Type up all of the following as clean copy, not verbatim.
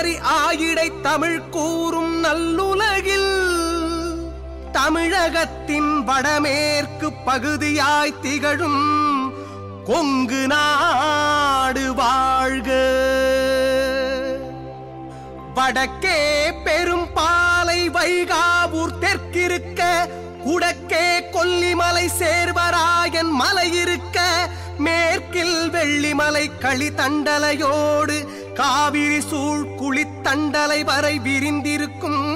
மாறி ஆயிடை தமிழ் கூறும் நல்லுலகில் தமிழகத்தின் வடமேற்கு பகுதியாய் திகழும் கொங்கு நாடு வாழ்க. வடக்கே பெரும் பாலை வைகாவூர் தெற்கிருக்க, குடக்கே கொல்லிமலை சேர்வராயன் மலை இருக்க, மேற்கில் வெள்ளிமலை களித்தண்டலையோடு காவிரி சூழ் குளித்தண்டலை வரை விரிந்திருக்கும்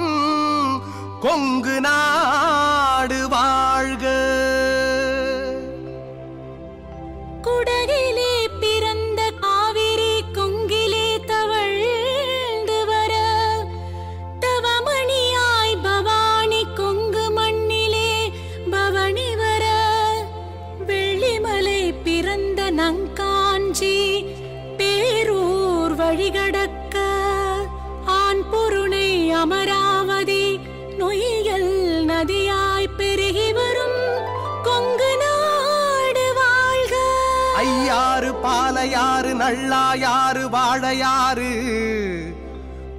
கொங்கு நாடு வாழ்க. குடகிலே பிறந்த காவிரி கொங்கிலே தவழ்ந்து வர, தவமணியாய் பவானி கொங்கு மண்ணிலே பவனி வர, வெள்ளிமலை பிறந்த நங்காஞ்சி பேரூர் வழிகடக்க, ஆண் பொருணை அமராவதி நொய்யல் நதியாய் பெருகி வரும் கொங்கு நாடு வாழ்க. ஐயாறு பாலையாறு நல்லாயாறு வாழையாறு,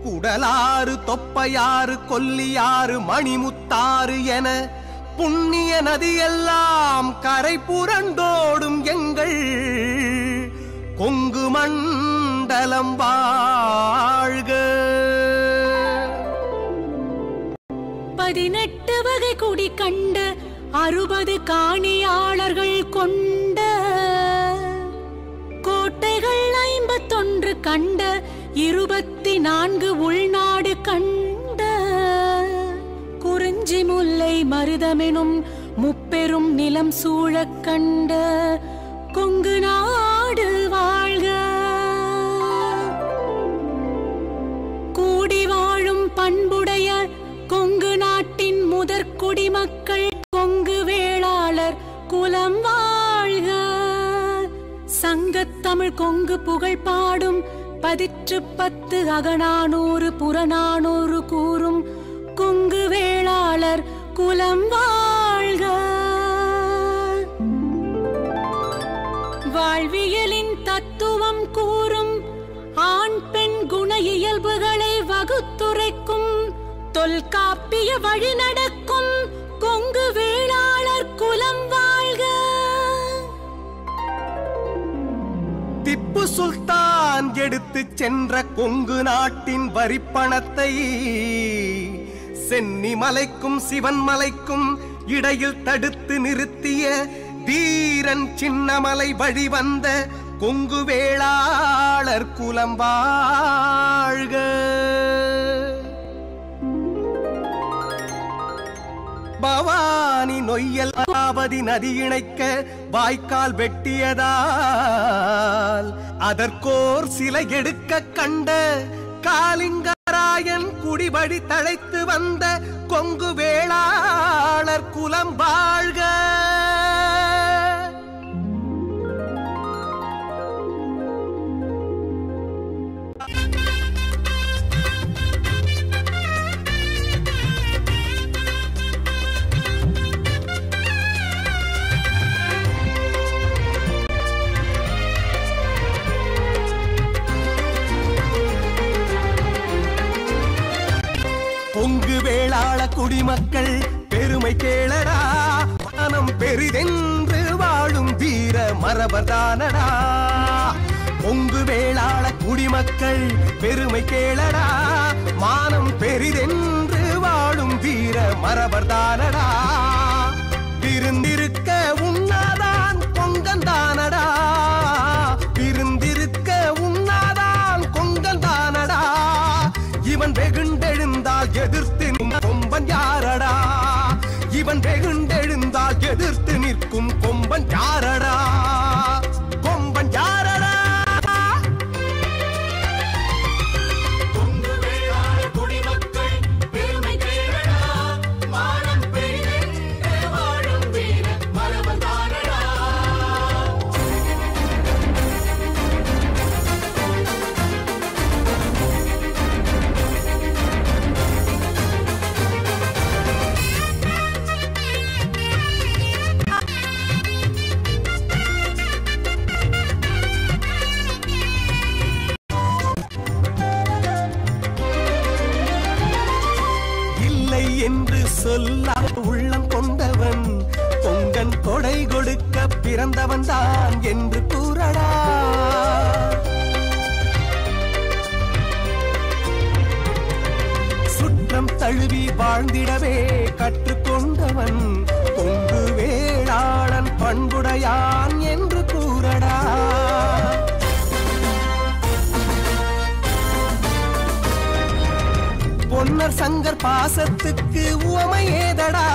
குடலாறு தொப்பையாறு கொல்லியாறு மணிமுத்தாறு என புண்ணிய நதியெல்லாம் கரை புரண்டோடும் எங்கள் கொங்கு மண்டலம் வாழ்க. 18 வகை குடி கண்ட 60 காணியாளர்கள் கொண்ட, கோட்டைகள் 51 கண்ட 24 உள்நாடு கண்ட, குறிஞ்சி முல்லை மருதமெனும் முப்பெரும் நிலம் சூழக் கண்ட கொங்கு நாடு வாழ்க. கூடி வாழும் பண்புடைய கொங்கு நாட்டின் முதற் குடிமக்கள் கொங்கு வேளாளர் குலம் வாழ்க. சங்கத்தமிழ் கொங்கு புகழ் பாடும் 10 அகநானூறு புறநானூறு கூறும் கொங்கு வேளாளர் குலம் வாழ்க. வாழ்வியலின் தத்துவம் கூறும் ஆண் பெண் குண இயல்புகளை வகுத்துரைக்கும் தொல்காப்பிய வழி நடக்கும் கொங்கு வேளாளர் குலம் வாழ்க. திப்பு சுல்தான் எடுத்து சென்ற கொங்கு நாட்டின் வரிப்பணத்தை சென்னி மலைக்கும் சிவன் மலைக்கும் இடையில் தடுத்து நிறுத்திய வீரன் சின்னமலை வழி வந்த கொங்கு வேளாளர் குலம் வாழ்க. பவானி நொய்யல் அமராவதி நதி இணைக்க வாய்க்கால் வெட்டியதால் அதற்கோர் சிலை எடுக்க கண்ட காலிங்கராயன் குடிபடி தழைத்து வந்த கொங்கு வேளாளர் குலம் வாழ்க. கொங்கு வேளாள குடிமக்கள் பெருமை கேளடா, மனம் பெரிதென்று வாழும் வீர மரபர்தானடா. கொங்கு வேளாள குடிமக்கள் பெருமை கேளடா, மானம் பெரிதென்று வாழும் வீர மரபர்தானடா. பிரிந்திருக்க உண்ணாதான் கொங்கந்தானடா, பிரிந்திருக்க உண்ணாதான் கொங்கந்தானடா. இவன் வெகுண்டெழுந்தால் எதிர்த்து கொம்பன் யாரடா, இவன் வெகுண்டெழுந்தால் எதிர்த்து நிற்கும் கொம்பன் யாரடா, கொம்பன் யாரடா. பெருமை கேளடா, மானம் பெரிதென்று வாழும் வீர மரபர்தானடா. சொல்லா உள்ளம் கொண்டவன் கொங்கன் கொடை கொடுக்க பிறந்தவன் தான் என்று கூறடா. சுற்றம் தழுவி வாழ்ந்திடவே கற்றுக்கொண்டவன் கொங்கு வேளாளன் பண்புடையான் என்று கூறடா. பொன்னர் சங்கர் பாசத்துக்கு உவமை ஏதடா,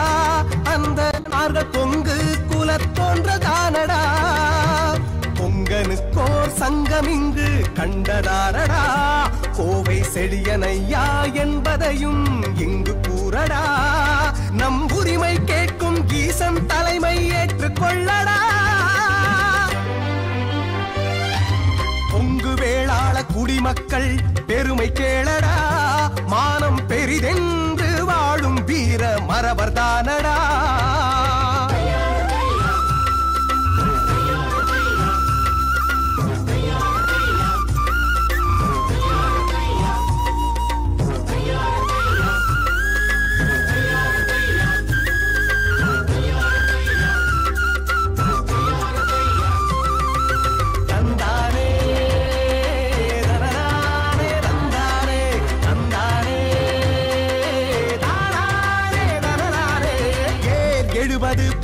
அந்த நார்கள் கொங்கு குலத்தோன்றதானடா. பொங்கனுக்கோர் சங்கம் இங்கு கண்டதாரடா, கோவை செழியனையா என்பதையும் இங்கு கூறடா. நம் உரிமை கேட்கும் ஈசன் தலைமை ஏற்றுக்கொள்ளடா. கொங்கு வேளாள குடிமக்கள் பெருமை கேளடா, மானம் பெரிதென்று வாழும் வீர மரபர்தானடா.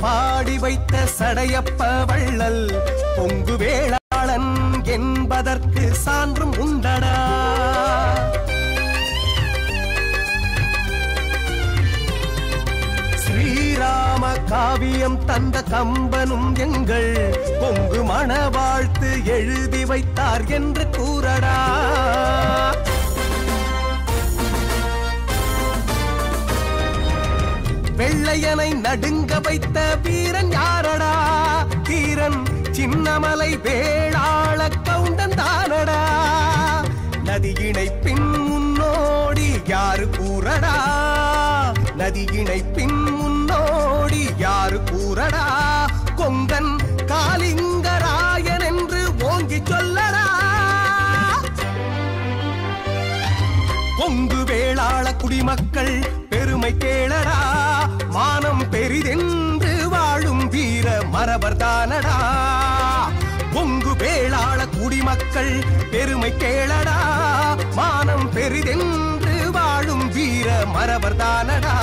பாடி வைத்த சடையப்ப வள்ளல் பொங்கு வேளாளன் என்பதற்கு சான்றும் உண்டடா. ஸ்ரீராம காவியம் தந்த கம்பனும் எங்கள் பொங்கு மண வாழ்த்து எழுதி வைத்தார் என்று கூறடா. வெள்ளையனை நடுங்க வைத்த வீரன் யாரடா, தீரன் சின்னமலை வேளாள கவுண்டன் தானடா. நதியினை பின் முன்னோடி யாரு கூறடா, நதியினை பின் முன்னோடி யாரு கூறடா. கொங்கன் காலிங்கராயன் என்று ஓங்கி சொல்லடா. கொங்கு வேளாள குடிமக்கள் பெருமை கேளடா, மானம் பெரிதென்று வாழும் வீர மரபர்தானடா. கொங்கு வேளாள குடிமக்கள் பெருமை கேளடா, மானம் பெரிதென்று வாழும் வீர மரபர்தானடா.